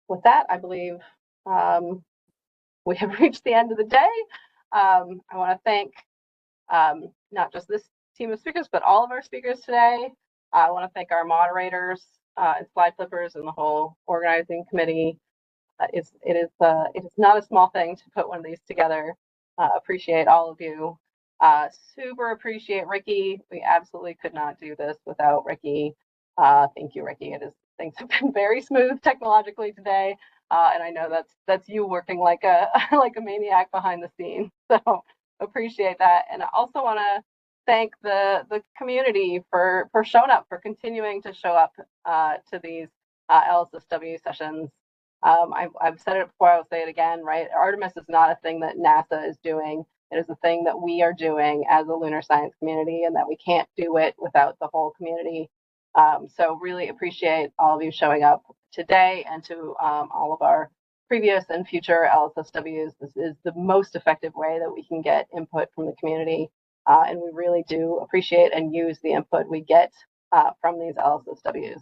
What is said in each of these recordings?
with that, I believe we have reached the end of the day. I want to thank not just this team of speakers, but all of our speakers today. I want to thank our moderators and slide flippers and the whole organizing committee. It is not a small thing to put one of these together. Appreciate all of you. Super appreciate Ricky. We absolutely could not do this without Ricky. Thank you, Ricky. Things have been very smooth technologically today, and I know that's you working like a like a maniac behind the scenes. So appreciate that, and I also want to thank the community for showing up, for continuing to show up to these LSSW sessions. I've said it before, I'll say it again, right? Artemis is not a thing that NASA is doing. It is a thing that we are doing as a lunar science community, and that we can't do it without the whole community. So really appreciate all of you showing up today, and to all of our previous and future LSSWs. This is the most effective way that we can get input from the community, and we really do appreciate and use the input we get from these LSSWs.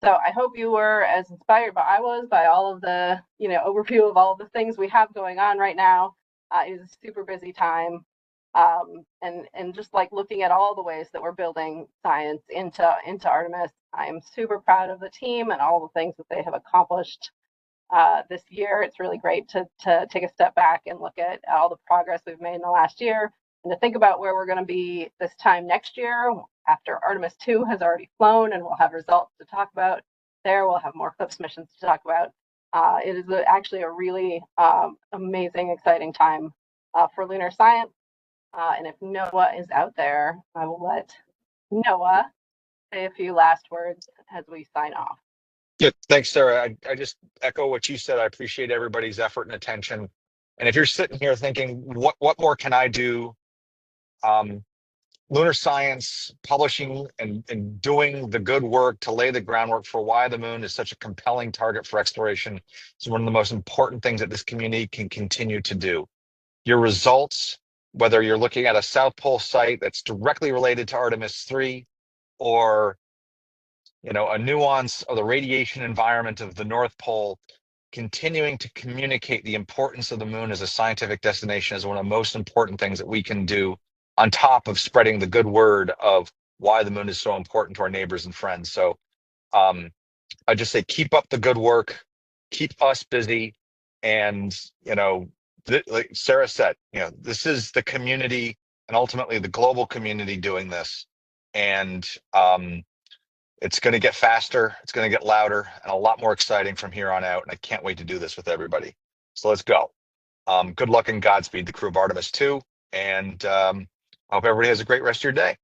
So I hope you were as inspired by I was by all of the overview of all of the things we have going on right now. It is a super busy time, and just like looking at all the ways that we're building science into Artemis. I am super proud of the team and all the things that they have accomplished this year. It's really great to take a step back and look at all the progress we've made in the last year, and to think about where we're going to be this time next year after Artemis 2 has already flown, and we'll have results to talk about there. We'll have more CLIPS missions to talk about. It is actually a really amazing, exciting time for lunar science. And if Noah is out there, I will let Noah say a few last words as we sign off. Yeah, thanks, Sarah. I just echo what you said. I appreciate everybody's effort and attention. And if you're sitting here thinking, what more can I do? Lunar science, publishing and doing the good work to lay the groundwork for why the moon is such a compelling target for exploration is one of the most important things that this community can continue to do. Your results, whether you're looking at a South Pole site that's directly related to Artemis 3, or a nuance of the radiation environment of the North Pole, continuing to communicate the importance of the moon as a scientific destination is one of the most important things that we can do, on top of spreading the good word of why the moon is so important to our neighbors and friends. So I just say, keep up the good work, keep us busy. And, like Sarah said, this is the community and ultimately the global community doing this. And it's going to get faster, it's going to get louder, and a lot more exciting from here on out. And I can't wait to do this with everybody. So let's go. Good luck and Godspeed, the crew of Artemis 2. And I hope everybody has a great rest of your day.